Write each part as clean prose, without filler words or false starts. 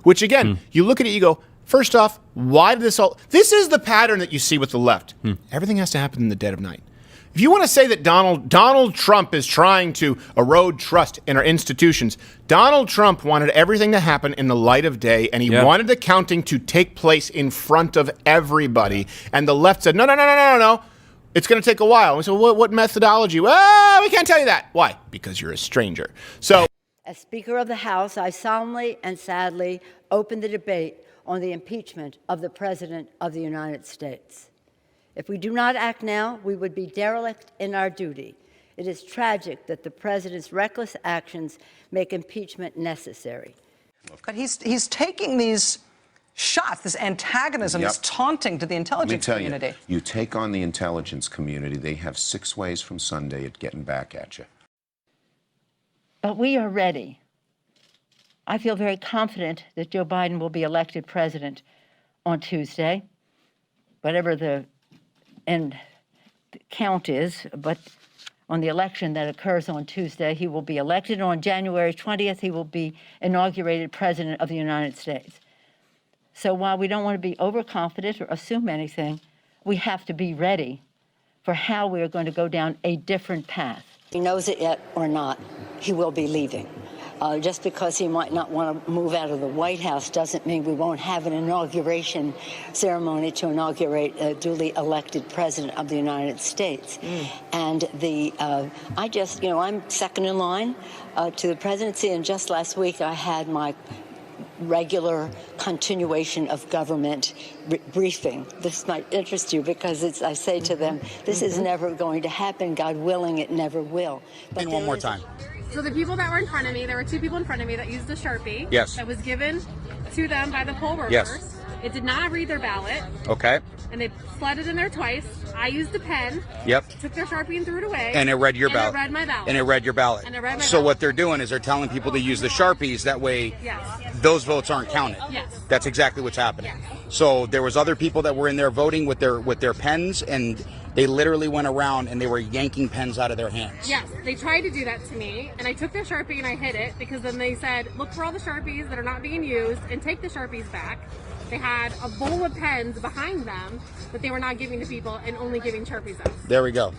which again, you look at it, you go, first off, why did this is the pattern that you see with the left. Everything has to happen in the dead of night. If you want to say that Donald Trump is trying to erode trust in our institutions, Donald Trump wanted everything to happen in the light of day, and he wanted the counting to take place in front of everybody. And the left said, no. It's going to take a while. And we said, what methodology? Well, we can't tell you that. Why? Because you're a stranger. So, as Speaker of the House, I solemnly and sadly open the debate on the impeachment of the President of the United States. If we do not act now, we would be derelict in our duty. It is tragic that the President's reckless actions make impeachment necessary. But he's taking these shots, this antagonism, this taunting to the intelligence community. Let me tell you, you take on the intelligence community, they have 6 ways from Sunday at getting back at you. But we are ready. I feel very confident that Joe Biden will be elected president on Tuesday, whatever the end count is, but on the election that occurs on Tuesday, he will be elected. On January 20th, he will be inaugurated president of the United States. So while we don't want to be overconfident or assume anything, we have to be ready for how we are going to go down a different path. He knows it yet or not, he will be leaving. Just because he might not want to move out of the White House doesn't mean we won't have an inauguration ceremony to inaugurate a duly elected president of the United States. And I'm second in line to the presidency, and just last week I had my regular continuation of government briefing. This might interest you because I say to them, this is never going to happen. God willing, it never will. But one more time. So the people that were in front of me, there were 2 people in front of me that used a Sharpie. Yes. That was given to them by the poll workers. Yes. It did not read their ballot. Okay. And they slid it in there twice. I used a pen. Yep. Took their Sharpie and threw it away. And it read your ballot. And it read my ballot. And it read your ballot. And it read my So ballot. what they're doing is they're telling people to use the Sharpies. That way, those votes aren't counted. Yes. That's exactly what's happening. So there was other people that were in there voting with their pens, and they literally went around and they were yanking pens out of their hands. Yes, they tried to do that to me, and I took their Sharpie and I hid it because then they said, look for all the Sharpies that are not being used and take the Sharpies back. They had a bowl of pens behind them that they were not giving to people and only giving Sharpies out. There we go.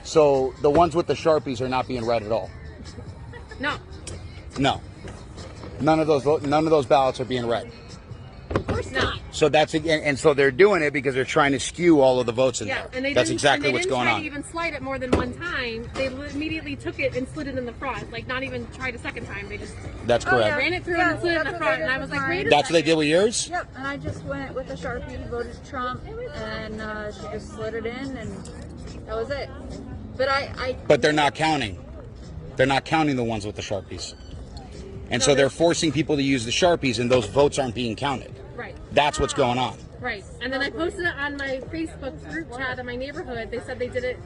So the ones with the Sharpies are not being read at all. No. No. None of those ballots are being read. Of course not. So and so they're doing it because they're trying to skew all of the votes in there. And That's exactly what's going on. They didn't try to even slide it more than one time. They immediately took it and slid it in the front. Like, not even tried a second time. They just That's correct. ran it through and slid it in the front. And I was like, wait a second. That's what they did with yours? Yep, and I just went with a Sharpie, voted Trump, and she just slid it in, and that was it. But they're not counting. They're not counting the ones with the Sharpies. And so they're forcing people to use the Sharpies, and those votes aren't being counted. Right. That's what's going on. Right. And then I posted it on my Facebook group chat in my neighborhood. They said they did it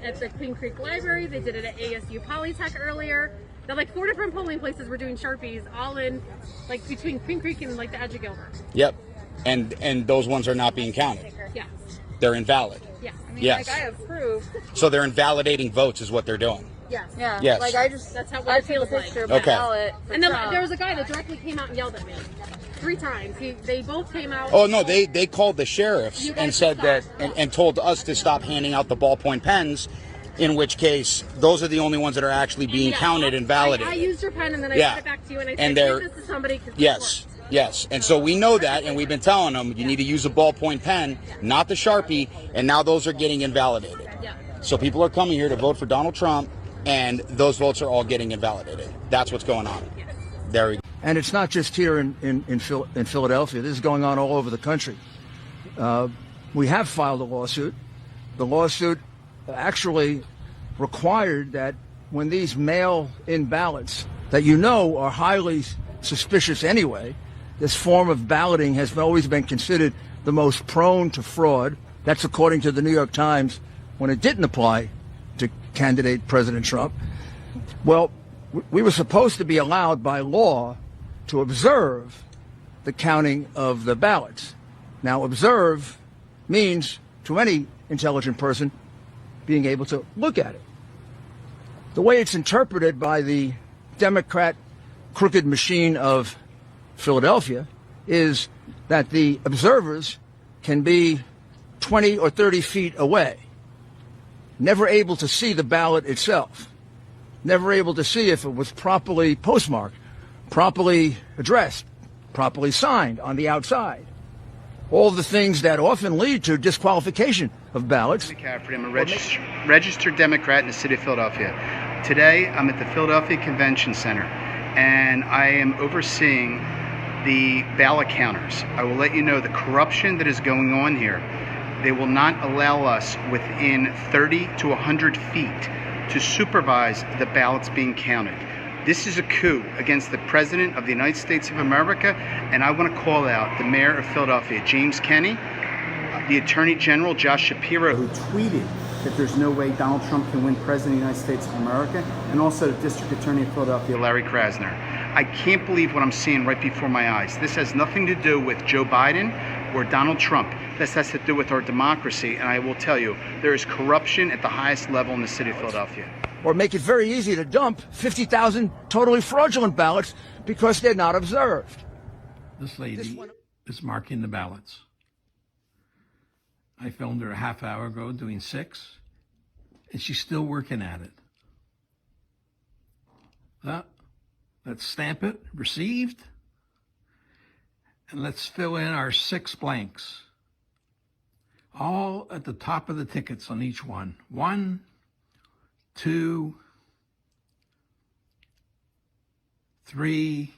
at the Queen Creek Library. They did it at ASU Polytech earlier. They're like 4 different polling places were doing Sharpies, all in, like, between Queen Creek and, like, the edge of Gilbert. Yep. And those ones are not being counted. Yes. They're invalid. Yes. I mean, Yes. I have proof. So they're invalidating votes is what they're doing. Yes. Yeah. Yes. That's how I it took a feels like. picture of my Okay. ballot for And then Trump. there was a guy that directly came out and yelled at me 3 times. They both came out. Oh, no, they called the sheriffs and said that, and told us to stop handing out the ballpoint pens, in which case, those are the only ones that are actually being counted and validated. I used your pen and then I Yeah. sent it back to you and I And said, they're- give this to somebody. 'Cause Yes, yes. And so we know that, and we've been telling them, you need to use a ballpoint pen, not the Sharpie, and now those are getting invalidated. Yeah. So people are coming here to vote for Donald Trump, and those votes are all getting invalidated. That's what's going on. There we go. And it's not just here in Philadelphia. This is going on all over the country. We have filed a lawsuit. The lawsuit actually required that when these mail-in ballots that are highly suspicious anyway, this form of balloting has always been considered the most prone to fraud. That's according to the New York Times when it didn't apply to candidate President Trump. Well, we were supposed to be allowed by law to observe the counting of the ballots. Now, observe means, to any intelligent person, being able to look at it. The way it's interpreted by the Democrat crooked machine of Philadelphia is that the observers can be 20 or 30 feet away, never able to see the ballot itself, never able to see if it was properly postmarked, properly addressed, properly signed on the outside. All the things that often lead to disqualification of ballots. McCaffrey, I'm a registered Democrat in the city of Philadelphia. Today, I'm at the Philadelphia Convention Center, and I am overseeing the ballot counters. I will let you know the corruption that is going on here. They will not allow us within 30 to 100 feet to supervise the ballots being counted. This is a coup against the President of the United States of America, and I want to call out the Mayor of Philadelphia, James Kenney, the Attorney General, Josh Shapiro, who tweeted that there's no way Donald Trump can win President of the United States of America, and also the District Attorney of Philadelphia, Larry Krasner. I can't believe what I'm seeing right before my eyes. This has nothing to do with Joe Biden or Donald Trump. This has to do with our democracy, and I will tell you, there is corruption at the highest level in the city of Philadelphia. Or make it very easy to dump 50,000 totally fraudulent ballots because they're not observed. This lady is marking the ballots. I filmed her a half hour ago doing 6, and she's still working at it. Let's stamp it, received, and let's fill in our 6 blanks. All at the top of the tickets on each one. 1, 2, 3,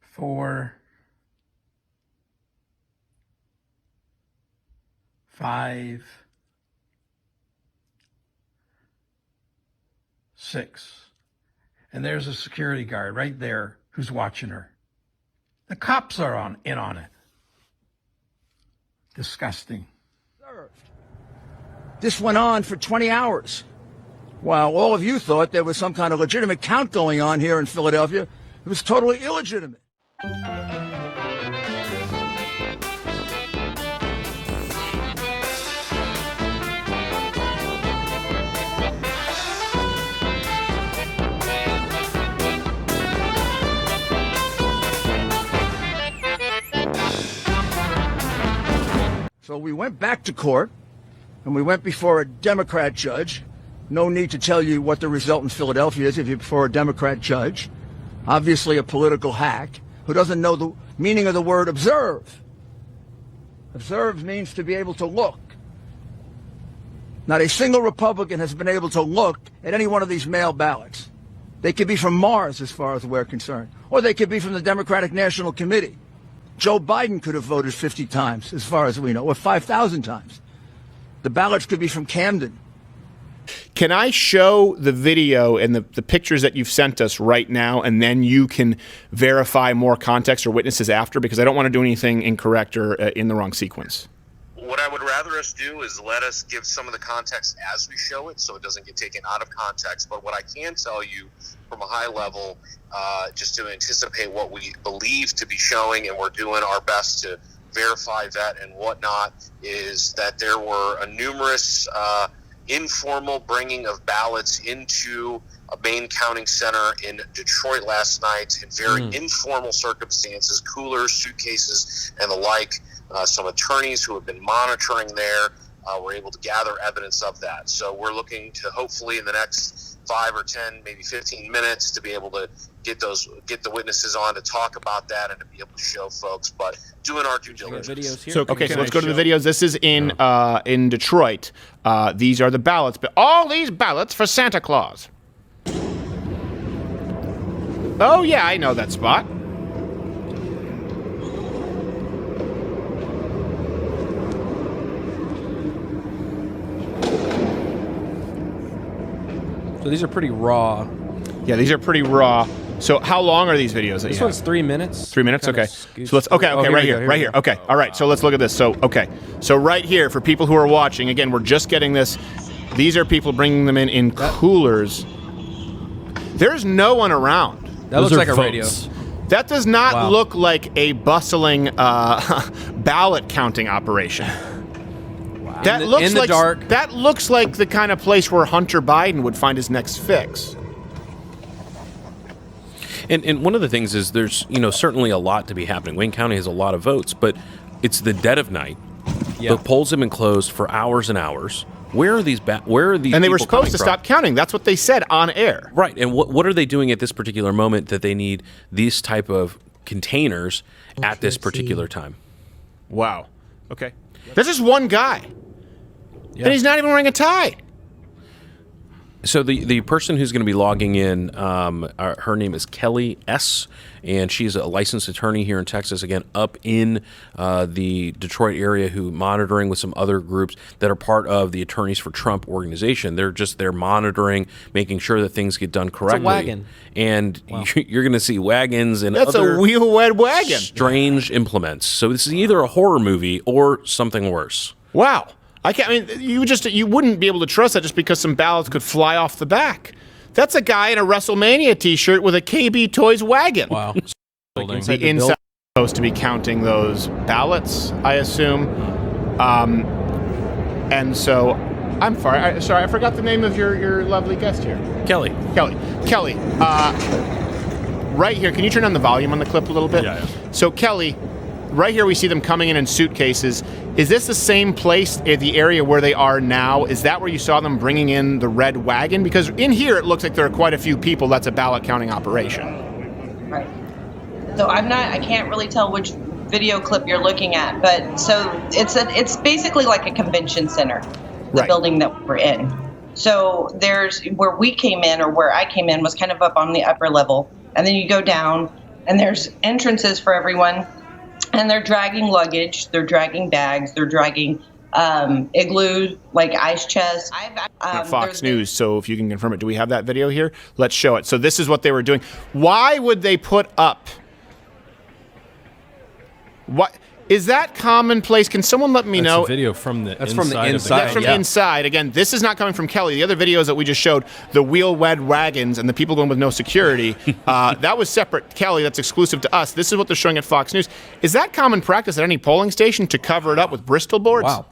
4, 5, 6. And there's a security guard right there who's watching her. The cops are in on it. Disgusting. This went on for 20 hours. While all of you thought there was some kind of legitimate count going on here in Philadelphia, it was totally illegitimate. So we went back to court, and we went before a Democrat judge. No need to tell you what the result in Philadelphia is if you're before a Democrat judge. Obviously a political hack who doesn't know the meaning of the word observe. Observe means to be able to look. Not a single Republican has been able to look at any one of these mail ballots. They could be from Mars as far as we're concerned, or they could be from the Democratic National Committee. Joe Biden could have voted 50 times, as far as we know, or 5,000 times. The ballots could be from Camden. Can I show the video and the pictures that you've sent us right now, and then you can verify more context or witnesses after? Because I don't want to do anything incorrect or in the wrong sequence. What I would rather us do is let us give some of the context as we show it so it doesn't get taken out of context. But what I can tell you from a high level, just to anticipate what we believe to be showing, and we're doing our best to verify that and whatnot, is that there were a numerous informal bringing of ballots into a main counting center in Detroit last night in very informal circumstances, coolers, suitcases, and the like. Some attorneys who have been monitoring there were able to gather evidence of that. So we're looking to hopefully in the next 5 or 10, maybe 15 minutes to be able to get the witnesses on to talk about that and to be able to show folks, but doing our due diligence. So let's go to the videos. This is in Detroit. These are the ballots, but all these ballots for Santa Claus. Oh yeah, I know that spot. So these are pretty raw. Yeah, these are pretty raw. So how long are these videos? This one's 3 minutes. 3 minutes? Okay. So let's, right here. Okay. All right. So let's look at this. So, okay. So right here, for people who are watching, again, we're just getting this. These are people bringing them in coolers. There's no one around. That looks like a radio. That does not look like a bustling ballot counting operation. That looks like the kind of place where Hunter Biden would find his next fix. And one of the things is there's, certainly a lot to be happening. Wayne County has a lot of votes, but it's the dead of night. Yeah. The polls have been closed for hours and hours. Where are these? Where are these? And they were people supposed to coming stop counting. That's what they said on air. Right. And what are they doing at this particular moment that they need these type of containers at this particular time? Wow. Okay. There's just one guy. Yeah. And he's not even wearing a tie. So the person who's going to be logging in, her name is Kelly S., and she's a licensed attorney here in Texas, again, up in the Detroit area, who monitoring with some other groups that are part of the Attorneys for Trump organization. They're just there monitoring, making sure that things get done correctly. It's a wagon. And you're going to see wagons and That's other a wheel-wed wagon. strange implements. So this is either a horror movie or something worse. Wow. You wouldn't be able to trust that just because some ballots could fly off the back. That's a guy in a WrestleMania t-shirt with a KB Toys wagon. Wow. The inside supposed to be counting those ballots, I assume. And so, I'm sorry, I forgot the name of your lovely guest here. Kelly. Right here, can you turn on the volume on the clip a little bit? Yeah. So, Kelly, right here we see them coming in suitcases. Is this the same place, the area where they are now? Is that where you saw them bringing in the red wagon? Because in here it looks like there are quite a few people. That's a ballot counting operation. Right. So I can't really tell which video clip you're looking at, but so it's basically like a convention center, the building that we're in. So there's where we came in, or where I came in, was kind of up on the upper level, and then you go down, and there's entrances for everyone. And they're dragging luggage, they're dragging bags, they're dragging igloo, like ice chests. Fox News, so if you can confirm it. Do we have that video here? Let's show it. So this is what they were doing. Why would they put up... What is that commonplace? Can someone let me know? That's a video from the That's inside. from the inside. That's from inside. Again, this is not coming from Kelly. The other videos that we just showed, the wheel-wed wagons and the people going with no security, that was separate. Kelly, that's exclusive to us. This is what they're showing at Fox News. Is that common practice at any polling station to cover it up with Bristol boards? Wow.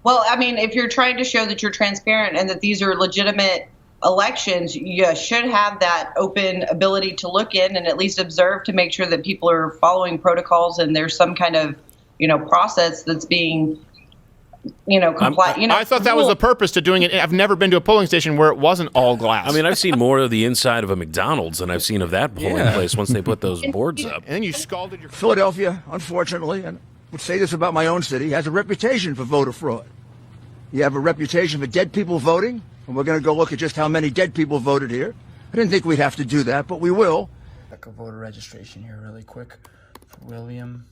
Well, I mean, if you're trying to show that you're transparent and that these are legitimate elections, you should have that open ability to look in and at least observe to make sure that people are following protocols and there's some kind of, process that's being, compliant. I thought that was the purpose to doing it. I've never been to a polling station where it wasn't all glass. I mean, I've seen more of the inside of a McDonald's than I've seen of that polling place once they put those boards up. And then you scalded your... Philadelphia, unfortunately, and I would say this about my own city, has a reputation for voter fraud. You have a reputation for dead people voting, and we're going to go look at just how many dead people voted here. I didn't think we'd have to do that, but we will. Check a voter registration here really quick for William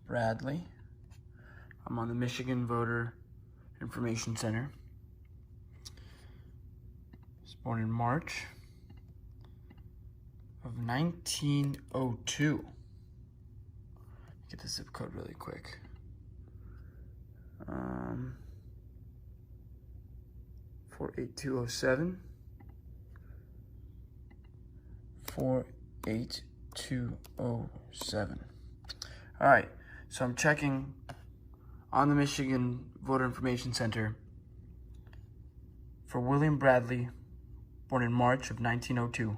Bradley. I'm on the Michigan Voter Information Center. He was born in March of 1902. Get the zip code really quick. 48207. 48207. All right, so I'm checking on the Michigan Voter Information Center for William Bradley, born in March of 1902.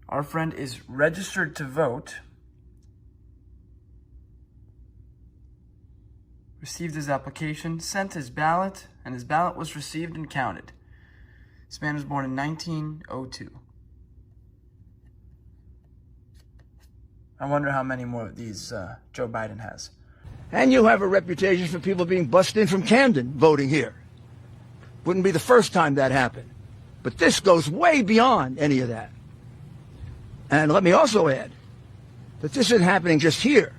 Our friend is registered to vote, received his application, sent his ballot, and his ballot was received and counted. This man was born in 1902. I wonder how many more of these Joe Biden has. And you have a reputation for people being bussed in from Camden voting here. Wouldn't be the first time that happened. But this goes way beyond any of that. And let me also add that this isn't happening just here.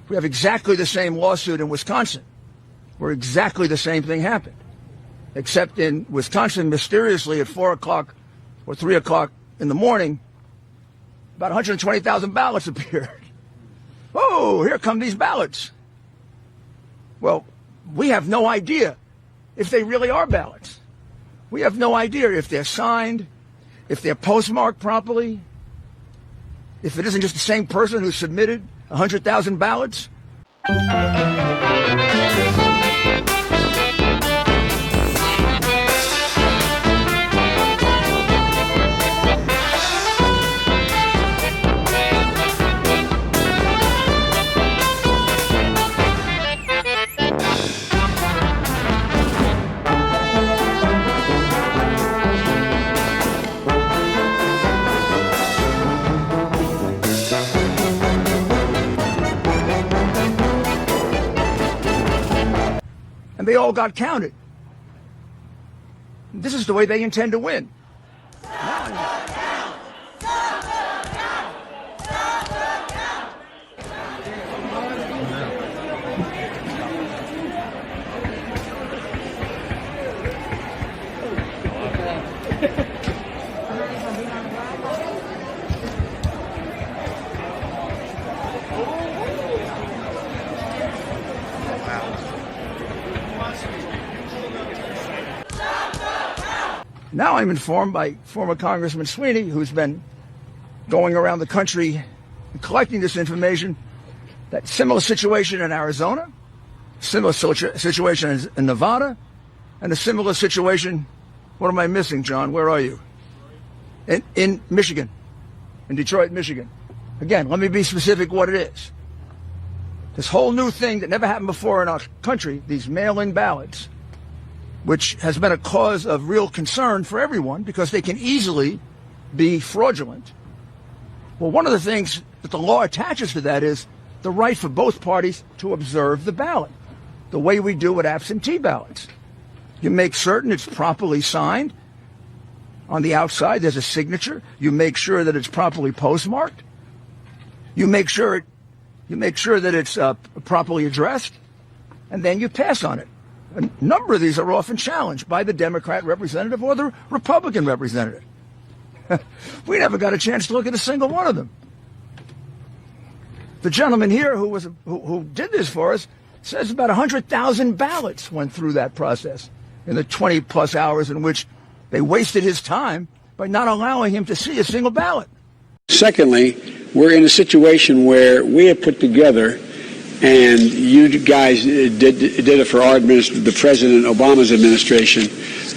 We have exactly the same lawsuit in Wisconsin, where exactly the same thing happened. Except in Wisconsin, mysteriously at 4 o'clock or 3 o'clock in the morning, about 120,000 ballots appeared. Oh, here come these ballots. Well, we have no idea if they really are ballots. We have no idea if they're signed, if they're postmarked properly, if it isn't just the same person who submitted 100,000 ballots. they all got counted. This is the way they intend to win. Now I'm informed by former Congressman Sweeney, who's been going around the country and collecting this information, that similar situation in Arizona, similar situation in Nevada, and a similar situation, what am I missing, John? Where are you? In Michigan, in Detroit, Michigan. Again, let me be specific what it is. This whole new thing that never happened before in our country, these mail-in ballots, which has been a cause of real concern for everyone because they can easily be fraudulent. Well, one of the things that the law attaches to that is the right for both parties to observe the ballot, the way we do with absentee ballots. You make certain it's properly signed. On the outside, there's a signature. You make sure that it's properly postmarked. You make sure that it's properly addressed, and then you pass on it. A number of these are often challenged by the Democrat representative or the Republican representative. We never got a chance to look at a single one of them. The gentleman here who did this for us says about 100,000 ballots went through that process in the 20-plus hours in which they wasted his time by not allowing him to see a single ballot. Secondly, we're in a situation where we have put together, and you guys did it for our administration, the President Obama's administration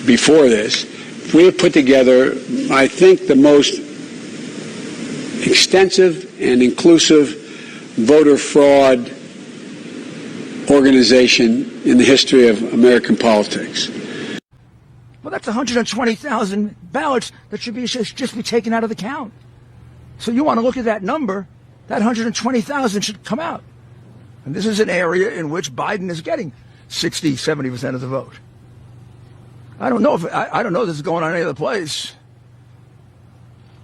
before this. We have put together, I think, the most extensive and inclusive voter fraud organization in the history of American politics. Well, that's 120,000 ballots that should just be taken out of the count. So you want to look at that number, that 120,000 should come out. And this is an area in which Biden is getting 60, 70% of the vote. I don't know if this is going on any other place,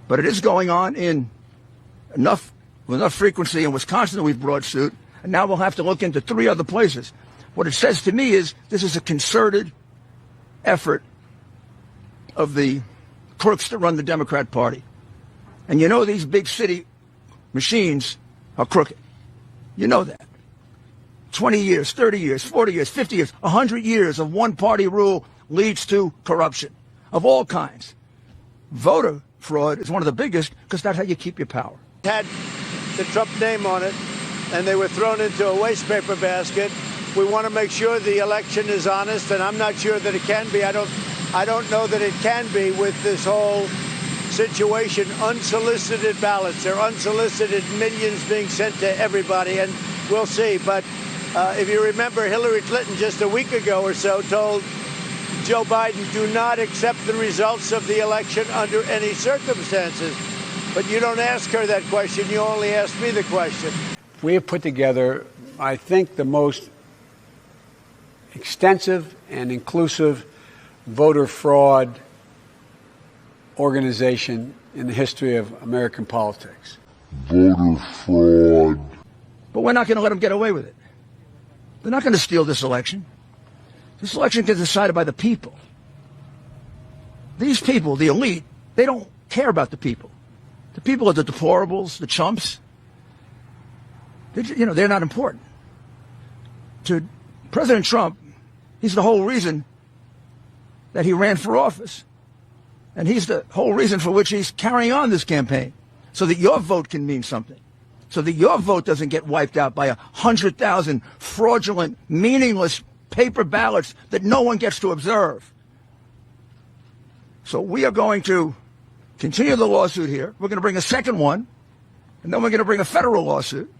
but it is going on in with enough frequency in Wisconsin that we've brought suit, and now we'll have to look into 3 other places. What it says to me is this is a concerted effort of the crooks that run the Democrat Party. And you know these big city machines are crooked. You know that. 20 years, 30 years, 40 years, 50 years, 100 years of one-party rule leads to corruption of all kinds. Voter fraud is one of the biggest because that's how you keep your power. Had the Trump name on it, and they were thrown into a wastepaper basket. We want to make sure the election is honest, and I'm not sure that it can be. I don't know that it can be with this whole situation. Unsolicited ballots. They're unsolicited millions being sent to everybody, and we'll see. But if you remember, Hillary Clinton just a week ago or so told Joe Biden, do not accept the results of the election under any circumstances. But you don't ask her that question. You only ask me the question. We have put together, I think, the most extensive and inclusive voter fraud organization in the history of American politics. Voter fraud. But we're not going to let them get away with it. They're not going to steal this election. This election gets decided by the people. These people, the elite, they don't care about the people. The people are the deplorables, the chumps. They're not important. To President Trump, he's the whole reason that he ran for office. And he's the whole reason for which he's carrying on this campaign, so that your vote can mean something, so that your vote doesn't get wiped out by 100,000 fraudulent, meaningless paper ballots that no one gets to observe. So we are going to continue the lawsuit here. We're going to bring a second one, and then we're going to bring a federal lawsuit.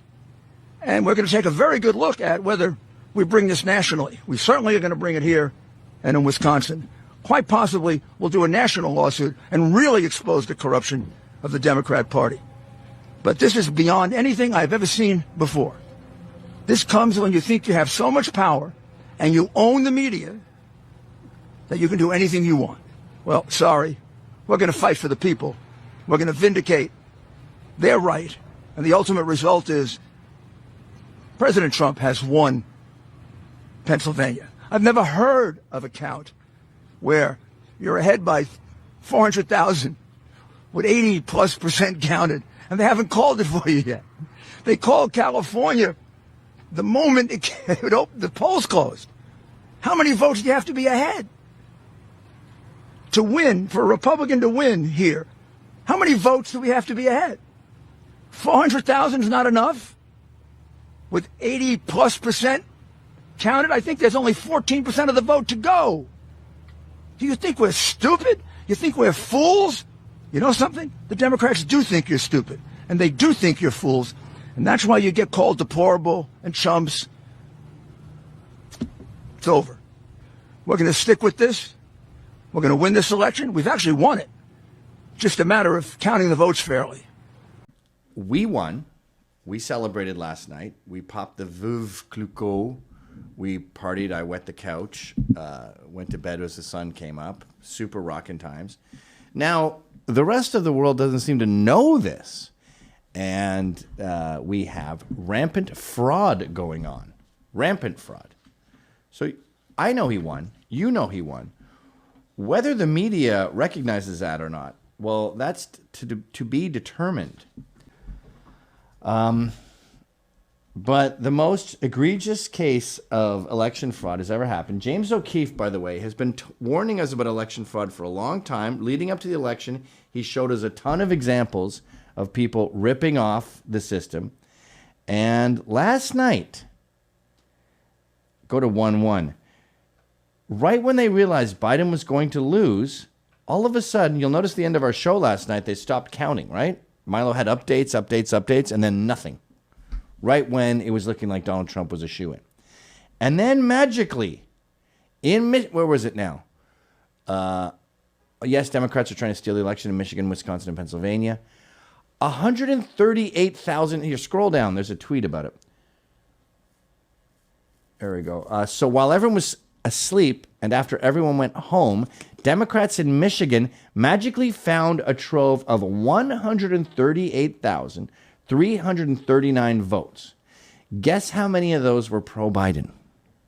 And we're going to take a very good look at whether we bring this nationally. We certainly are going to bring it here and in Wisconsin. Quite possibly we'll do a national lawsuit and really expose the corruption of the Democrat Party. But this is beyond anything I've ever seen before. This comes when you think you have so much power and you own the media, that you can do anything you want. Well, sorry, we're going to fight for the people. We're going to vindicate their right, and the ultimate result is President Trump has won Pennsylvania. I've never heard of a count where you're ahead by 400,000 with 80+% counted, and they haven't called it for you yet. They called California the moment the polls closed. How many votes do you have to be ahead to win, for a Republican to win here? How many votes do we have to be ahead? 400,000 is not enough? With 80+% counted, I think there's only 14% of the vote to go. Do you think we're stupid? You think we're fools? You know something? The Democrats do think you're stupid, and they do think you're fools, and that's why you get called deplorable and chumps. It's over. We're going to stick with this. We're going to win this election. We've actually won it. Just a matter of counting the votes fairly. We won. We celebrated last night. We popped the Veuve Clicquot. We partied. I wet the couch. Went to bed as the sun came up. Super rockin' times. Now, the rest of the world doesn't seem to know this. And we have rampant fraud going on. Rampant fraud. So I know he won. You know he won. Whether the media recognizes that or not, well, that's to be determined. But the most egregious case of election fraud has ever happened. James O'Keefe, by the way, has been warning us about election fraud for a long time. Leading up to the election, he showed us a ton of examples of people ripping off the system. And last night, go to 1-1. Right when they realized Biden was going to lose, all of a sudden, you'll notice the end of our show last night, they stopped counting, right? Milo had updates, and then nothing. Right when it was looking like Donald Trump was a shoo-in. And then magically, where was it now? Yes, Democrats are trying to steal the election in Michigan, Wisconsin, and Pennsylvania. 138,000. Here, scroll down. There's a tweet about it. There we go. So while everyone was asleep and after everyone went home, Democrats in Michigan magically found a trove of 138,339 votes. Guess how many of those were pro-Biden?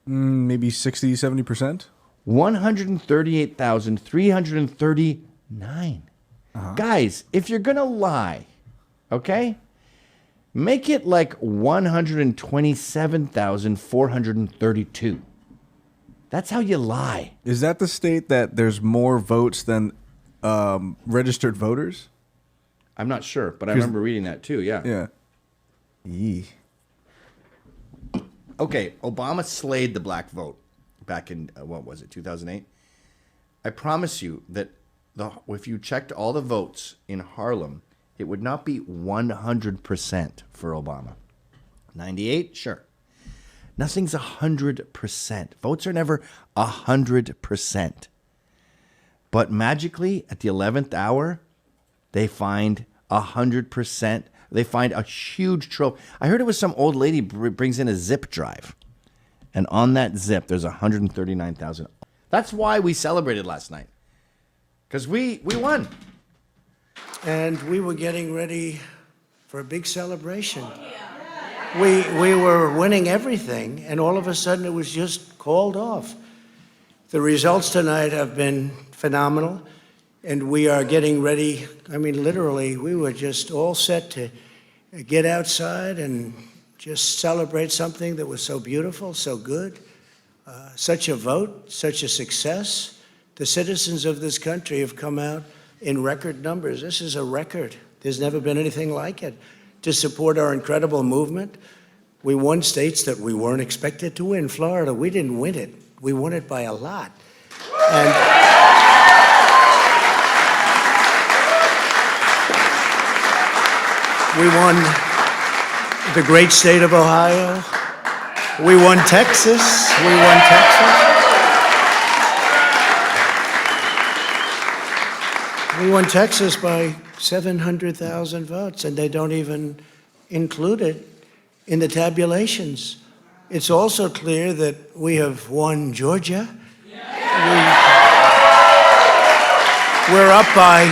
Maybe 60, 70%? 138,339. Guys, if you're going to lie, okay, make it like 127,432. That's how you lie. Is that the state that there's more votes than registered voters? I'm not sure, but I remember reading that too, yeah. Yeah. Yee. Okay, Obama slayed the black vote back in, 2008? I promise you that if you checked all the votes in Harlem, it would not be 100% for Obama. 98? Sure. Nothing's 100%. Votes are never 100%. But magically, at the 11th hour, they find 100%. They find a huge trove. I heard it was some old lady brings in a zip drive. And on that zip, there's 139,000. That's why we celebrated last night. Because we won. And we were getting ready for a big celebration. We were winning everything, and all of a sudden it was just called off. The results tonight have been phenomenal, and we are getting ready. I mean, literally, we were just all set to get outside and just celebrate something that was so beautiful, so good, such a vote, such a success. The citizens of this country have come out in record numbers. This is a record. There's never been anything like it. To support our incredible movement. We won states that we weren't expected to win. Florida, we didn't win it. We won it by a lot. And we won the great state of Ohio. We won Texas. We won Texas by 700,000 votes, and they don't even include it in the tabulations. It's also clear that we have won Georgia. We're up by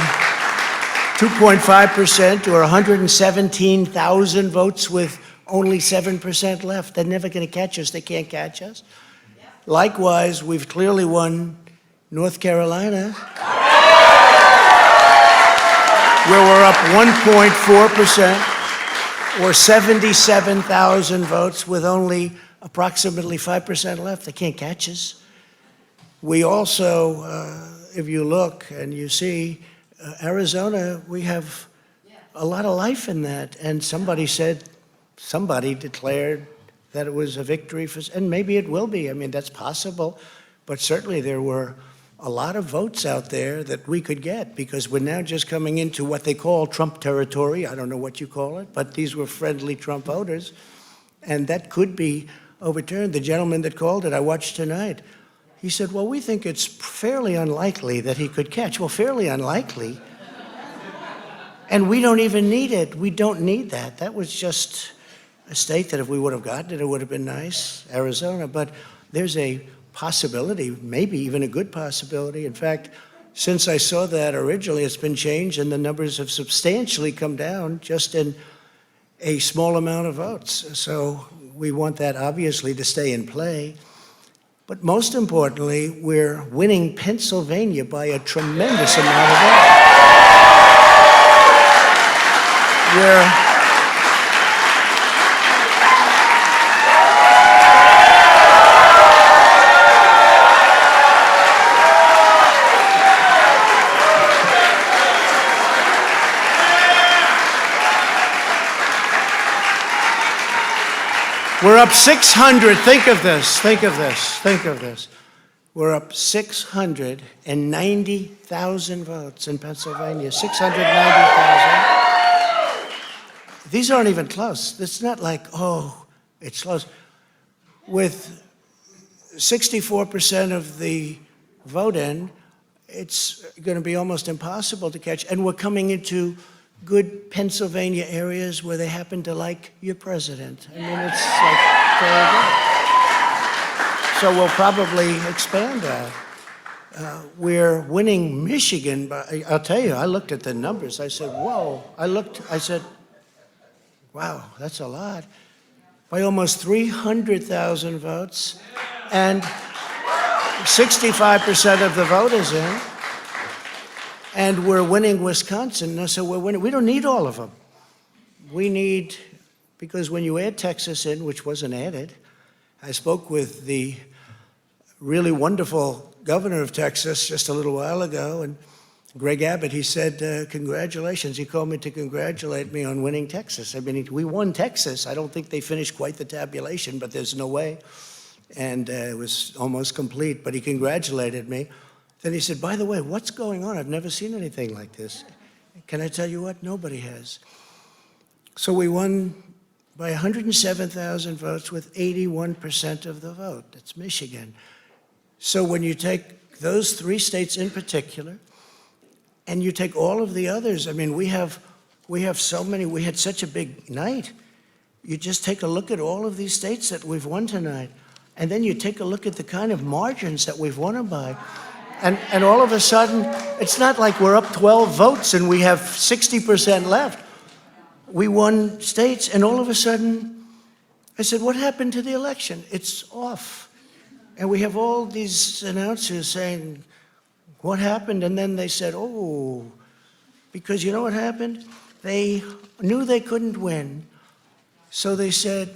2.5% or 117,000 votes with only 7% left. They're never going to catch us. They can't catch us. Likewise, we've clearly won North Carolina, where we're up 1.4% or 77,000 votes with only approximately 5% left. They can't catch us. We also, if you look and you see Arizona, we have a lot of life in that. And somebody declared that it was a victory for, and maybe it will be. I mean, that's possible. But certainly there were a lot of votes out there that we could get because we're now just coming into what they call Trump territory. I don't know what you call it, but these were friendly Trump voters. And that could be overturned. The gentleman that called it, I watched tonight, he said, well, we think it's fairly unlikely that he could catch. Well, fairly unlikely. And we don't even need it. We don't need that. That was just a state that if we would have gotten it, it would have been nice, Arizona. But there's a possibility, maybe even a good possibility. In fact, since I saw that originally, it's been changed and the numbers have substantially come down just in a small amount of votes. So we want that obviously to stay in play. But most importantly, we're winning Pennsylvania by a tremendous amount of votes. We're up 600. Think of this. We're up 690,000 votes in Pennsylvania. 690,000. These aren't even close. It's not like, oh, it's close. With 64% of the vote in, it's going to be almost impossible to catch. And we're coming into good Pennsylvania areas where they happen to like your president. I mean, it's like very good. So we'll probably expand that. We're winning Michigan, but I'll tell you, I looked at the numbers. I said, whoa. I said, wow, that's a lot. By almost 300,000 votes, and 65% of the vote is in. And we're winning Wisconsin, so we're winning. We don't need all of them. We need, because when you add Texas in, which wasn't added, I spoke with the really wonderful governor of Texas just a little while ago, and Greg Abbott, he said, congratulations. He called me to congratulate me on winning Texas. I mean, we won Texas. I don't think they finished quite the tabulation, but there's no way. And it was almost complete, but he congratulated me. Then he said, by the way, what's going on? I've never seen anything like this. Can I tell you what? Nobody has. So we won by 107,000 votes with 81% of the vote. That's Michigan. So when you take those three states in particular, and you take all of the others, I mean, we have so many, we had such a big night. You just take a look at all of these states that we've won tonight, and then you take a look at the kind of margins that we've won them by. And all of a sudden, it's not like we're up 12 votes and we have 60% left. We won states, and all of a sudden, I said, what happened to the election? It's off. And we have all these announcers saying, what happened? And then they said, oh, because you know what happened? They knew they couldn't win. So they said,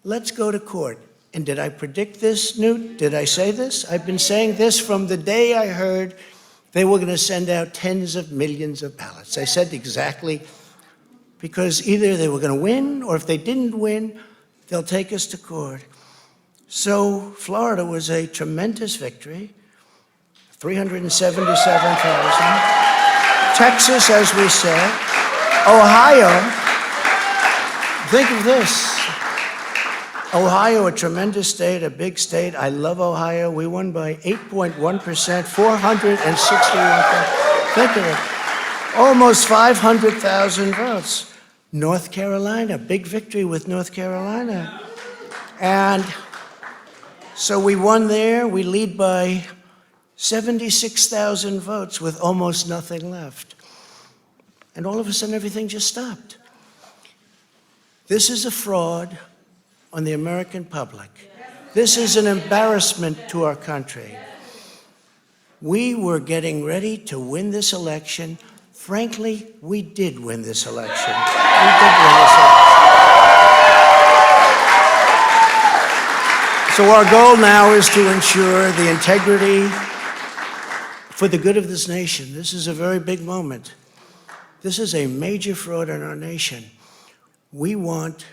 let's go to court. And did I predict this, Newt? Did I say this? I've been saying this from the day I heard they were going to send out tens of millions of ballots. I said exactly, because either they were going to win, or if they didn't win, they'll take us to court. So Florida was a tremendous victory, 377,000. Texas, as we said. Ohio, think of this. Ohio, a tremendous state, a big state. I love Ohio. We won by 8.1%, 461,000. Think of it. Almost 500,000 votes. North Carolina, big victory with North Carolina. And so we won there. We lead by 76,000 votes with almost nothing left. And all of a sudden, everything just stopped. This is a fraud on the American public. This is an embarrassment to our country. We were getting ready to win this election. Frankly, we did win this election. We did win this election. So our goal now is to ensure the integrity for the good of this nation. This is a very big moment. This is a major fraud in our nation. We want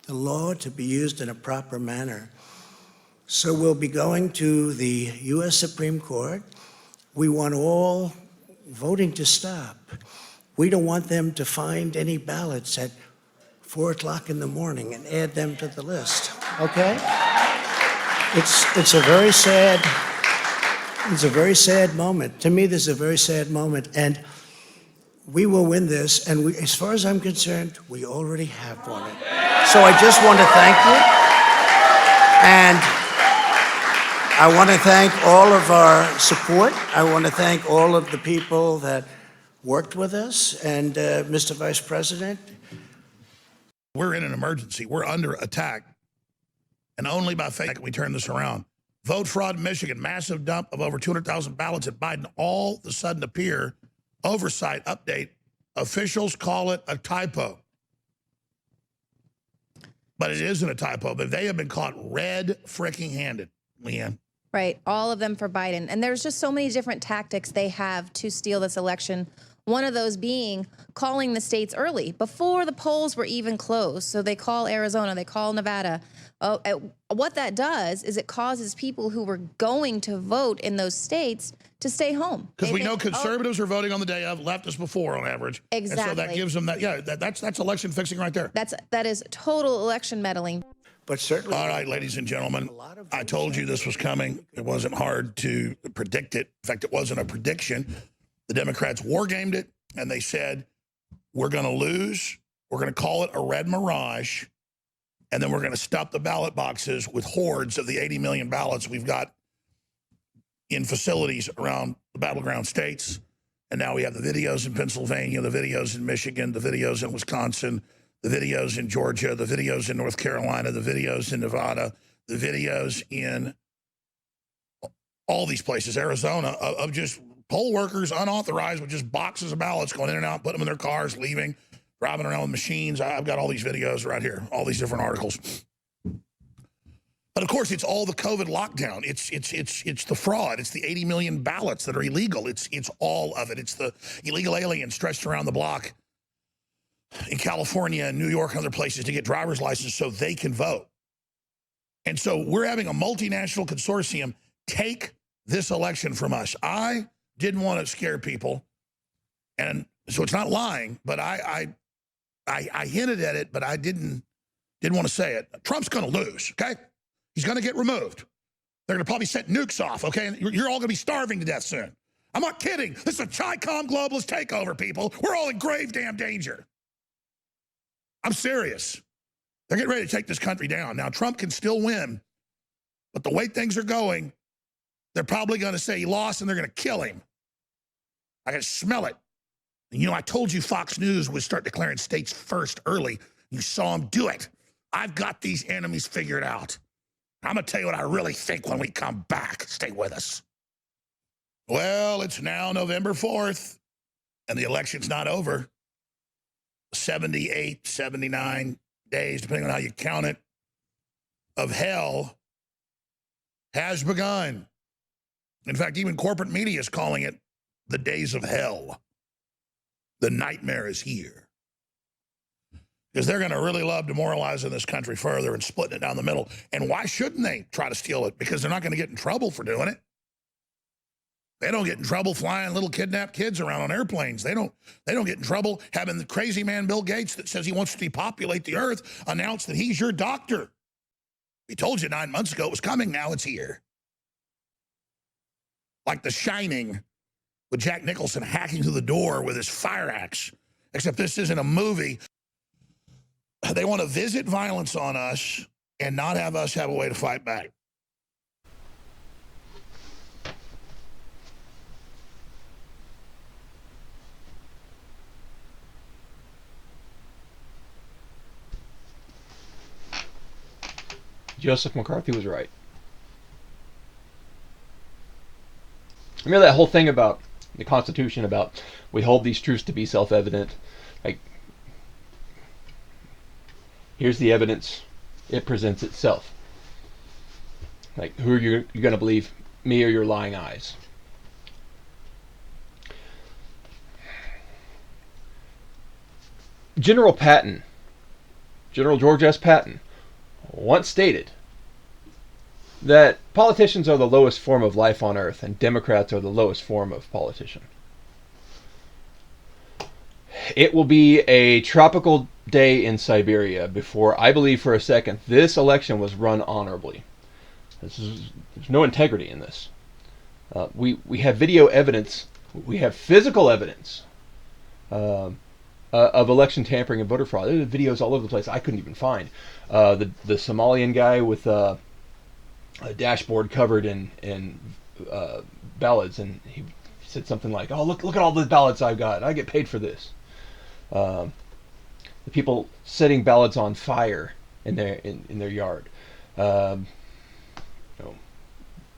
the law to be used in a proper manner. So we'll be going to the U.S. Supreme Court. We want all voting to stop. We don't want them to find any ballots at 4 o'clock in the morning and add them to the list, okay? It's a very sad moment. To me, this is a very sad moment, and we will win this, and as far as I'm concerned, we already have won it. So I just want to thank you, and I want to thank all of our support. I want to thank all of the people that worked with us, and Mr. Vice President. We're in an emergency. We're under attack, and only by faith can we turn this around. Vote fraud in Michigan, massive dump of over 200,000 ballots at Biden all of a sudden appear. Oversight update. Officials call it a typo. But it isn't a typo, but they have been caught red freaking handed, Leanne. Right, all of them for Biden. And there's just so many different tactics they have to steal this election. One of those being calling the states early, before the polls were even closed. So they call Arizona, they call Nevada. What that does is it causes people who were going to vote in those states to stay home. Because we know conservatives are voting on the day of, leftists before on average. Exactly. And so that gives them that, yeah, that's election fixing right there. That is total election meddling. But certainly. All right, ladies and gentlemen, I told you this was coming. It wasn't hard to predict it. In fact, it wasn't a prediction. The Democrats wargamed it, and they said, we're going to lose. We're going to call it a red mirage. And then we're going to stuff the ballot boxes with hordes of the 80 million ballots we've got in facilities around the battleground states. And now we have the videos in Pennsylvania, the videos in Michigan, the videos in Wisconsin, the videos in Georgia, the videos in North Carolina, the videos in Nevada, the videos in all these places, Arizona, of just poll workers unauthorized with just boxes of ballots going in and out, putting them in their cars, leaving, driving around with machines. I've got all these videos right here, all these different articles. But of course, it's all the COVID lockdown. It's the fraud. It's the 80 million ballots that are illegal. It's all of it. It's the illegal aliens stretched around the block in California and New York and other places to get driver's licenses so they can vote. And so we're having a multinational consortium take this election from us. I didn't want to scare people, and so it's not lying, but I hinted at it, but I didn't want to say it. Trump's going to lose, okay? He's going to get removed. They're going to probably set nukes off, okay? And you're all going to be starving to death soon. I'm not kidding. This is a Chi-Com globalist takeover, people. We're all in grave damn danger. I'm serious. They're getting ready to take this country down. Now, Trump can still win, but the way things are going, they're probably going to say he lost and they're going to kill him. I can smell it. And you know, I told you Fox News would start declaring states first early. You saw them do it. I've got these enemies figured out. I'm going to tell you what I really think when we come back. Stay with us. Well, it's now November 4th, and the election's not over. 78, 79 days, depending on how you count it, of hell has begun. In fact, even corporate media is calling it the days of hell. The nightmare is here. Because they're going to really love demoralizing this country further and splitting it down the middle. And why shouldn't they try to steal it? Because they're not going to get in trouble for doing it. They don't get in trouble flying little kidnapped kids around on airplanes. They don't get in trouble having the crazy man Bill Gates that says he wants to depopulate the earth announce that he's your doctor. We told you 9 months ago it was coming. Now it's here. Like The Shining with Jack Nicholson hacking through the door with his fire axe. Except this isn't a movie. They want to visit violence on us and not have us have a way to fight back. Joseph McCarthy was right. Remember that whole thing about the Constitution, about we hold these truths to be self-evident. Like, here's the evidence. It presents itself. Like, who are you going to believe, me or your lying eyes? General Patton, General George S. Patton, once stated that politicians are the lowest form of life on earth and Democrats are the lowest form of politician. It will be a tropical day in Siberia before I believe for a second this election was run honorably. There's no integrity in this. We have video evidence, we have physical evidence of election tampering and voter fraud. There are videos all over the place I couldn't even find. The Somalian guy with a dashboard covered in ballots, and he said something like, "Oh, look at all the ballots I've got. I get paid for this." The people setting ballots on fire in their yard.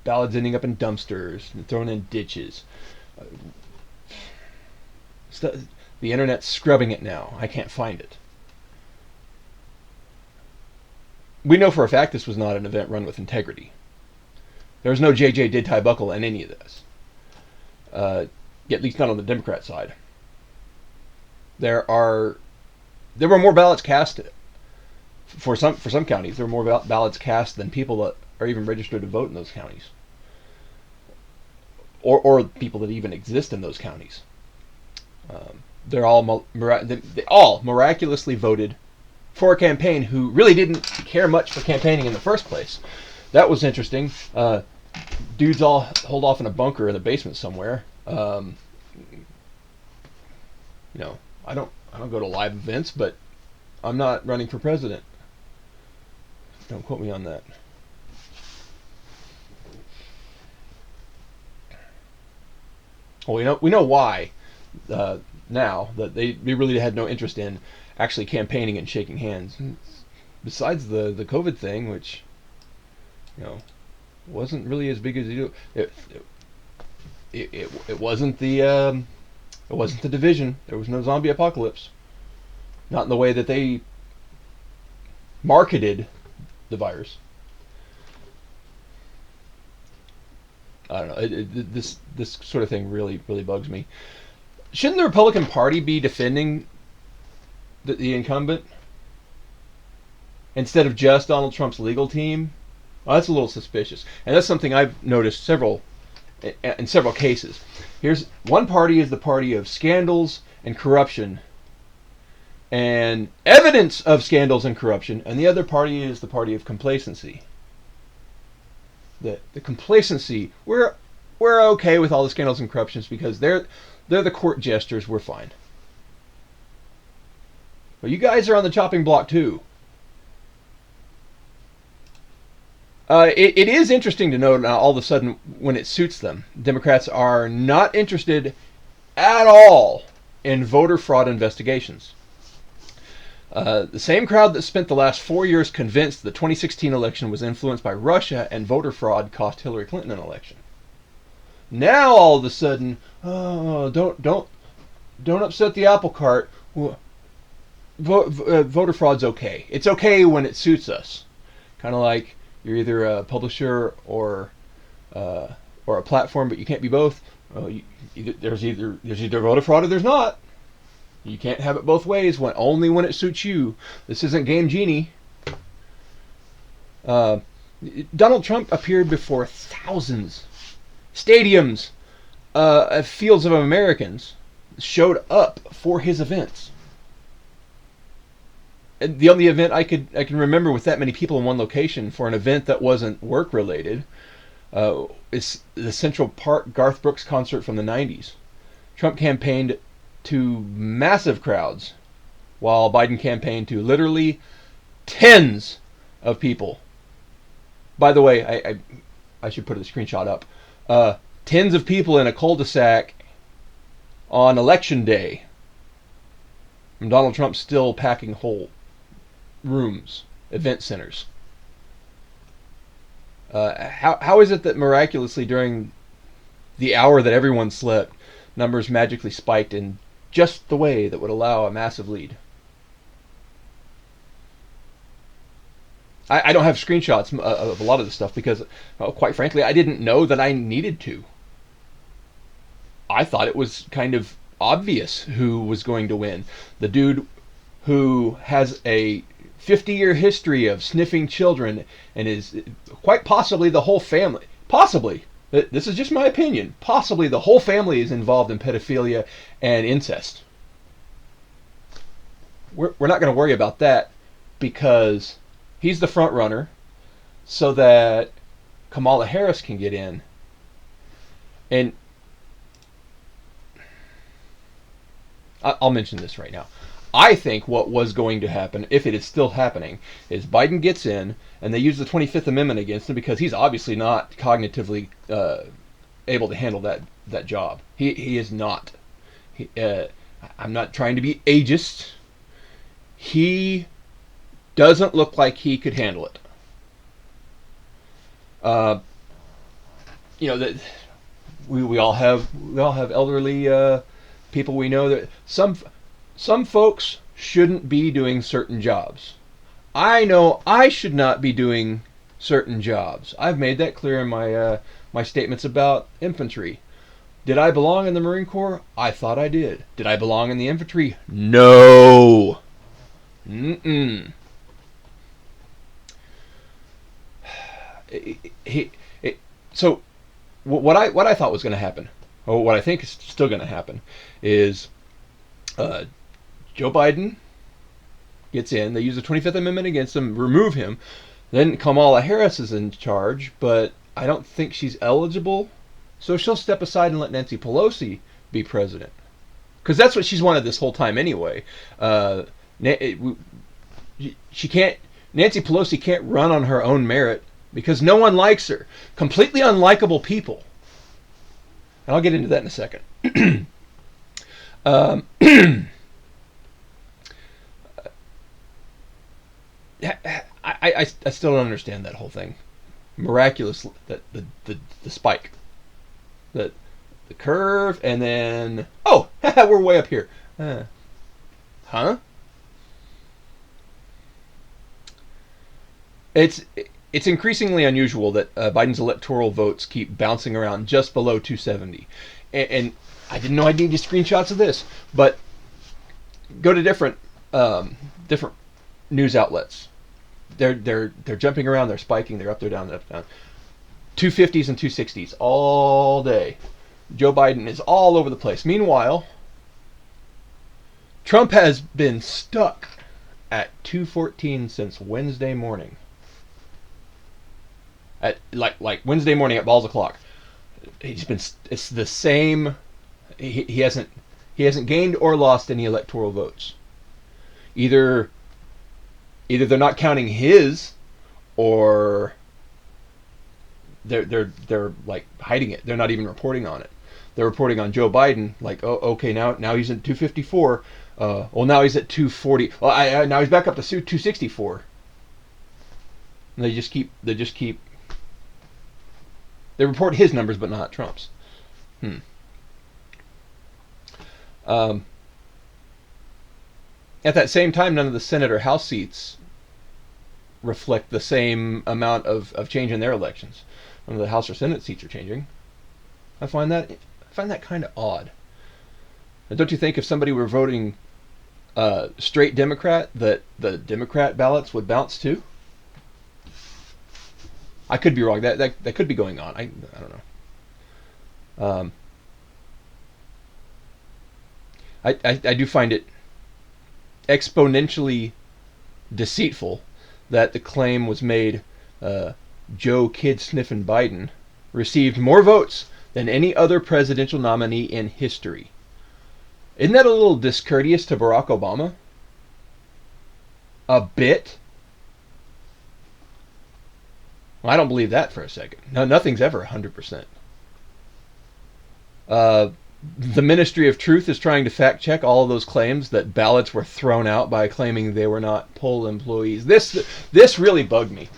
Ballots ending up in dumpsters and thrown in ditches. The internet's scrubbing it now. I can't find it. We know for a fact this was not an event run with integrity. There was no J.J. Did Ty Buckle in any of this. At least not on the Democrat side. There were more ballots cast for some counties. There were more ballots cast than people that are even registered to vote in those counties, or people that even exist in those counties. They all miraculously voted for a campaign who really didn't care much for campaigning in the first place. That was interesting. Dudes all holed off in a bunker in the basement somewhere. I don't go to live events, but I'm not running for president. Don't quote me on that. Well, we know why now, that they really had no interest in actually campaigning and shaking hands. Besides the COVID thing, which wasn't really as big as you do. It wasn't the division. There was no zombie apocalypse. Not in the way that they marketed the virus. I don't know. This sort of thing really bugs me. Shouldn't the Republican Party be defending the incumbent instead of just Donald Trump's legal team? Well, that's a little suspicious, and that's something I've noticed in several cases. Here's one party is the party of scandals and corruption and evidence of scandals and corruption, and the other party is the party of complacency. The complacency, we're okay with all the scandals and corruptions because they're the court jesters, we're fine. But you guys are on the chopping block too. It is interesting to note now all of a sudden when it suits them, Democrats are not interested at all in voter fraud investigations. The same crowd that spent the last 4 years convinced the 2016 election was influenced by Russia and voter fraud cost Hillary Clinton an election. Now all of a sudden, don't upset the apple cart. Voter fraud's okay. It's okay when it suits us. Kind of like you're either a publisher or a platform, but you can't be both. There's either voter fraud or there's not. You can't have it both ways. Only when it suits you. This isn't Game Genie. Donald Trump appeared before thousands, stadiums, fields of Americans showed up for his events. And the only event I can remember with that many people in one location for an event that wasn't work related is the Central Park Garth Brooks concert from the 90s. Trump campaigned to massive crowds while Biden campaigned to literally tens of people. By the way, I should put a screenshot up. Tens of people in a cul-de-sac on election day. And Donald Trump's still packing whole rooms, event centers. How is it that miraculously during the hour that everyone slept, numbers magically spiked in just the way that would allow a massive lead? I don't have screenshots of a lot of this stuff because, quite frankly, I didn't know that I needed to. I thought it was kind of obvious who was going to win. The dude who has a 50-year history of sniffing children and is quite possibly the whole family. Possibly. This is just my opinion. Possibly the whole family is involved in pedophilia and incest. We're not going to worry about that because he's the front runner so that Kamala Harris can get in. And I'll mention this right now. I think what was going to happen, if it is still happening, is Biden gets in and they use the 25th Amendment against him because he's obviously not cognitively able to handle that job. He is not. I'm not trying to be ageist. He doesn't look like he could handle it. That we all have elderly people we know that some folks shouldn't be doing certain jobs. I know I should not be doing certain jobs. I've made that clear in my statements about infantry. Did I belong in the Marine Corps? I thought I did. Did I belong in the infantry? No. So what I thought was going to happen, or what I think is still going to happen, is Joe Biden gets in. They use the 25th Amendment against him, remove him. Then Kamala Harris is in charge, but I don't think she's eligible. So she'll step aside and let Nancy Pelosi be president. Because that's what she's wanted this whole time anyway. She can't. Nancy Pelosi can't run on her own merit because no one likes her. Completely unlikable people. And I'll get into that in a second. I still don't understand that whole thing. Miraculous, that the spike, the curve, and then we're way up here. Huh? It's increasingly unusual that Biden's electoral votes keep bouncing around just below 270, and I didn't know I needed screenshots of this, but go to different news outlets. They're jumping around, they're spiking, they're up, they're down, up, down. 250s and 260s all day. Joe Biden is all over the place. Meanwhile, Trump has been stuck at 214 since Wednesday morning. At like Wednesday morning at balls o'clock. It's the same. He hasn't gained or lost any electoral votes. Either they're not counting his, or they're like hiding it. They're not even reporting on it. They're reporting on Joe Biden, like, oh, okay, now he's at 254. Well, now he's at 240. Well, now he's back up to 264. And they just keep. They report his numbers, but not Trump's. At that same time, none of the Senate or House seats reflect the same amount of change in their elections. None of the House or Senate seats are changing. I find that kind of odd. And don't you think if somebody were voting straight Democrat, that the Democrat ballots would bounce too? I could be wrong. That could be going on. I don't know. I do find it exponentially deceitful that the claim was made Joe Kid Sniffin' Biden received more votes than any other presidential nominee in history. Isn't that a little discourteous to Barack Obama? A bit? Well, I don't believe that for a second. No, nothing's ever 100%. The Ministry of Truth is trying to fact check all of those claims that ballots were thrown out by claiming they were not poll employees. This really bugged me.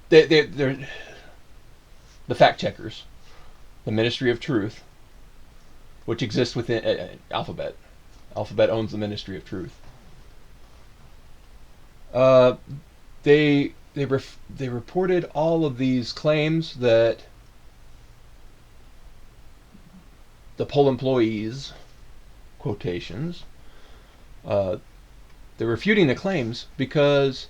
They're the fact checkers, the Ministry of Truth, which exists within Alphabet. Alphabet owns the Ministry of Truth. They reported all of these claims that the poll employees, quotations, they're refuting the claims because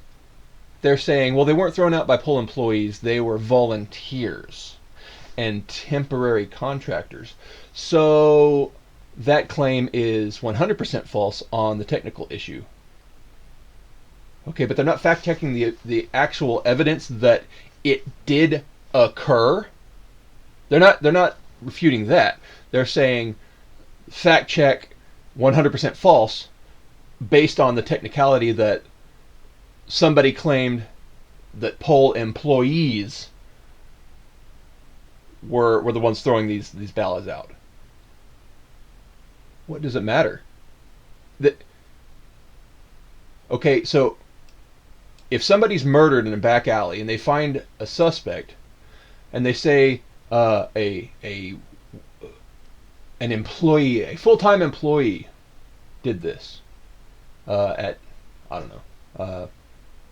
they're saying, well, they weren't thrown out by poll employees, they were volunteers and temporary contractors. So that claim is 100% false on the technical issue. Okay, but they're not fact-checking the actual evidence that it did occur. They're not refuting that. They're saying fact-check 100% false based on the technicality that somebody claimed that poll employees were the ones throwing these ballots out. What does it matter? Okay, so if somebody's murdered in a back alley and they find a suspect and they say an employee, a full-time employee did this at, I don't know,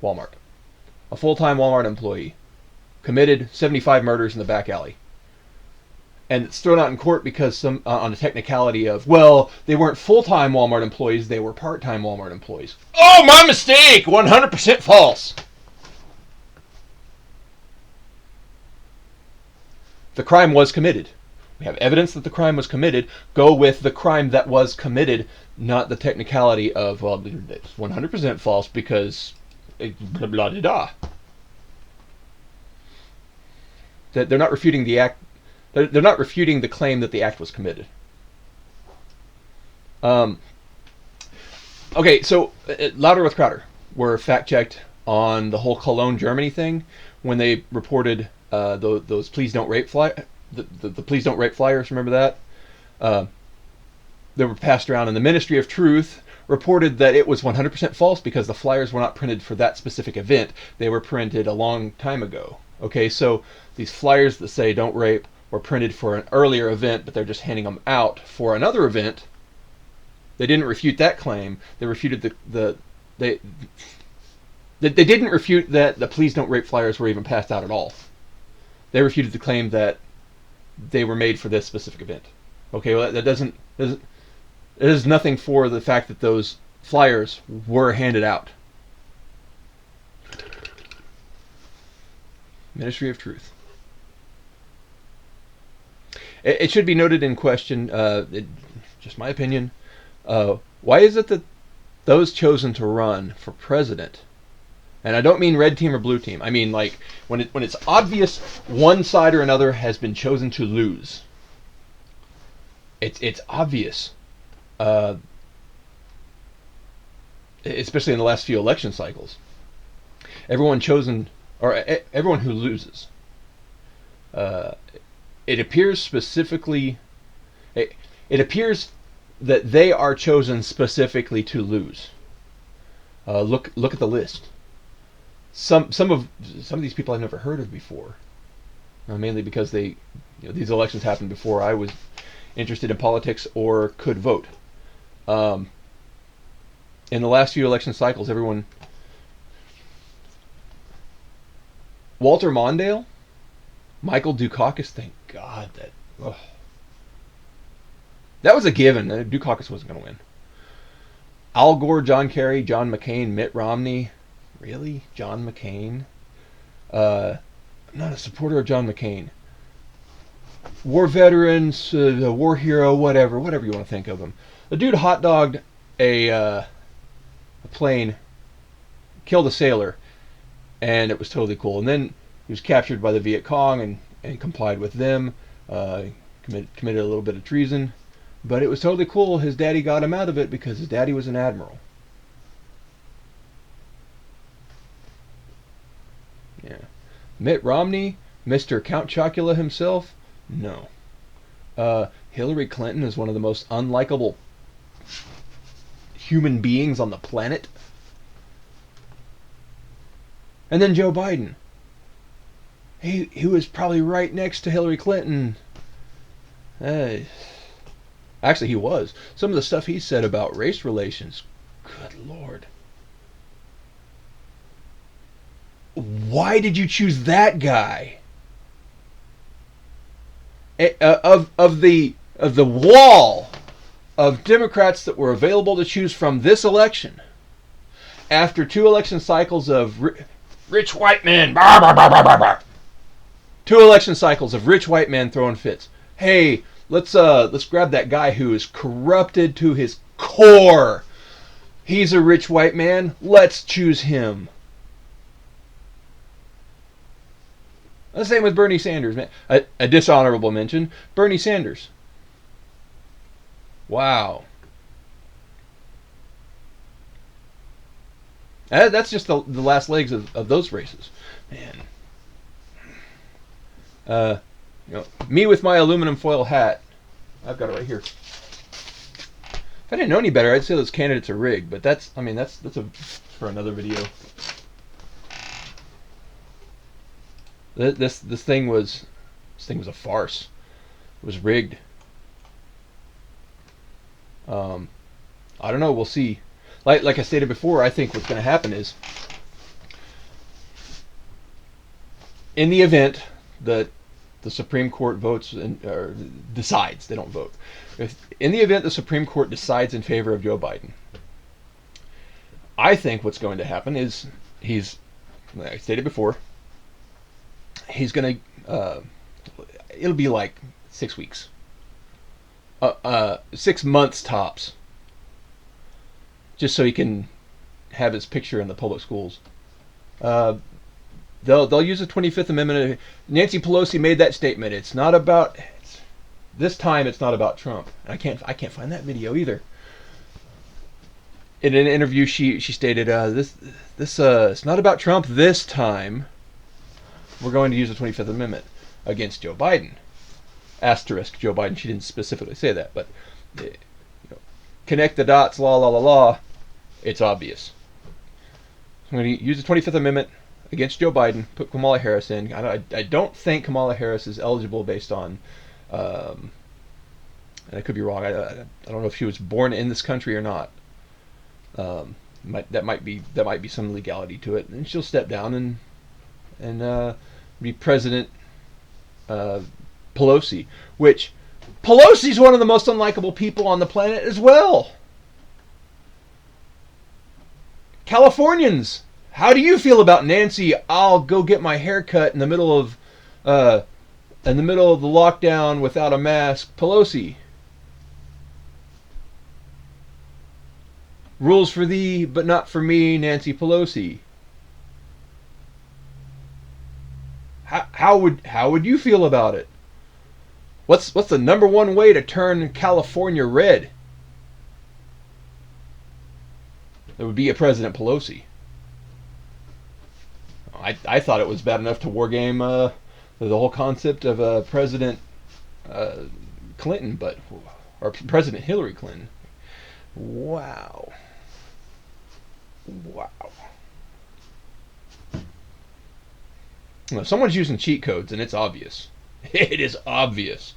Walmart. A full-time Walmart employee committed 75 murders in the back alley. And it's thrown out in court because on a technicality of, well, they weren't full-time Walmart employees, they were part-time Walmart employees. Oh, my mistake! 100% false! The crime was committed. We have evidence that the crime was committed. Go with the crime that was committed, not the technicality of, well, it's 100% false because blah, blah, blah, blah. They're not refuting the act. They're not refuting the claim that the act was committed. Okay, so Louder with Crowder were fact-checked on the whole Cologne, Germany thing when they reported those "Please Don't Rape" the "Please Don't Rape" flyers. Remember that? They were passed around, and the Ministry of Truth reported that it was 100% false because the flyers were not printed for that specific event. They were printed a long time ago. Okay, so these flyers that say "Don't Rape" were printed for an earlier event, but they're just handing them out for another event. They didn't refute that claim. They refuted they didn't refute that the "Please Don't Rape" flyers were even passed out at all. They refuted the claim that they were made for this specific event. Okay, well it is nothing for the fact that those flyers were handed out. Ministry of Truth. It should be noted in question, just my opinion, why is it that those chosen to run for president, and I don't mean red team or blue team, I mean like when it's obvious one side or another has been chosen to lose. It's obvious, especially in the last few election cycles. Everyone who loses. It appears specifically. It appears that they are chosen specifically to lose. Look at the list. Some of these people I've never heard of before. Mainly because these elections happened before I was interested in politics or could vote. In the last few election cycles, everyone. Walter Mondale, Michael Dukakis, thank God that was a given. Dukakis wasn't going to win. Al Gore, John Kerry, John McCain, Mitt Romney. Really? John McCain? I'm not a supporter of John McCain. War veterans, a war hero, whatever you want to think of him. The dude hot-dogged a plane, killed a sailor, and it was totally cool. And then he was captured by the Viet Cong and complied with them, committed a little bit of treason. But it was totally cool. His daddy got him out of it because his daddy was an admiral. Mitt Romney, Mr. Count Chocula himself, no. Hillary Clinton is one of the most unlikable human beings on the planet. And then Joe Biden. He was probably right next to Hillary Clinton. Actually, he was. Some of the stuff he said about race relations, good Lord. Why did you choose that guy? Of the wall of Democrats that were available to choose from this election, after 2 election cycles of rich white men, 2 election cycles of rich white men throwing fits. Hey, let's grab that guy who is corrupted to his core. He's a rich white man. Let's choose him. The same with Bernie Sanders, man. A dishonorable mention, Bernie Sanders. Wow. That's just the last legs of those races, man. Me with my aluminum foil hat. I've got it right here. If I didn't know any better, I'd say those candidates are rigged, but that's for another video. This thing was a farce. It was rigged. I don't know. We'll see. Like I stated before, I think what's going to happen is, in the event that the Supreme Court votes or decides, they don't vote. In the event the Supreme Court decides in favor of Joe Biden, I think what's going to happen is like I stated before, he's going to, it'll be like 6 weeks. 6 months tops. Just so he can have his picture in the public schools. They'll use the 25th Amendment. Nancy Pelosi made that statement. It's not about, this time it's not about Trump. And I can't find that video either. In an interview, she stated, it's not about Trump this time. We're going to use the 25th Amendment against Joe Biden. Asterisk Joe Biden. She didn't specifically say that, but connect the dots, la. It's obvious. I'm going to use the 25th Amendment against Joe Biden, put Kamala Harris in. I don't think Kamala Harris is eligible based on, and I could be wrong, I don't know if she was born in this country or not. That might be some legality to it. And she'll step down and be President Pelosi, which Pelosi's one of the most unlikable people on the planet as well. Californians, how do you feel about Nancy? I'll go get my hair cut in the middle of the lockdown without a mask. Pelosi. Rules for thee, but not for me, Nancy Pelosi. How would you feel about it? What's the number one way to turn California red? It would be a President Pelosi. I thought it was bad enough to wargame the whole concept of President Clinton, or President Hillary Clinton. Wow. Now, someone's using cheat codes, and it's obvious. It is obvious.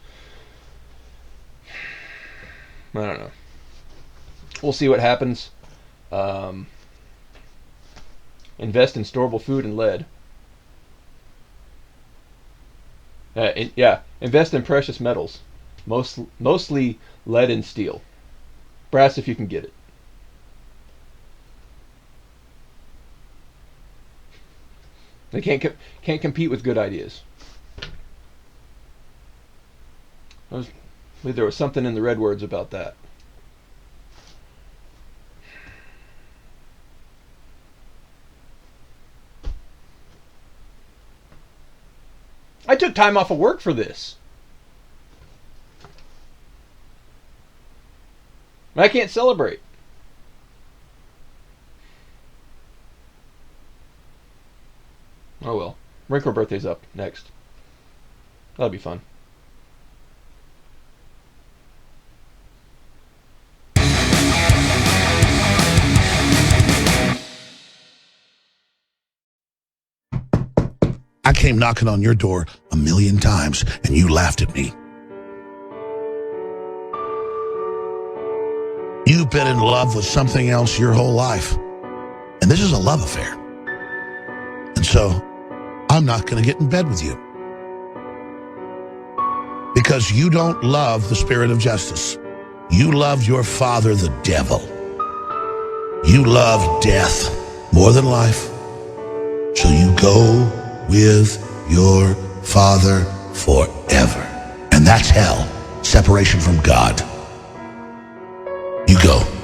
I don't know. We'll see what happens. Invest in storable food and lead. Invest in precious metals. Mostly lead and steel. Brass if you can get it. They can't compete with good ideas. I believe there was something in the red words about that. I took time off of work for this. I can't celebrate. Oh well. Rank Her Birthday's up next. That'll be fun. I came knocking on your door 1,000,000 times, and you laughed at me. You've been in love with something else your whole life. And this is a love affair. And so, I'm not going to get in bed with you. Because you don't love the spirit of justice. You love your father, the devil. You love death more than life. So you go with your father forever. And that's hell, separation from God. You go.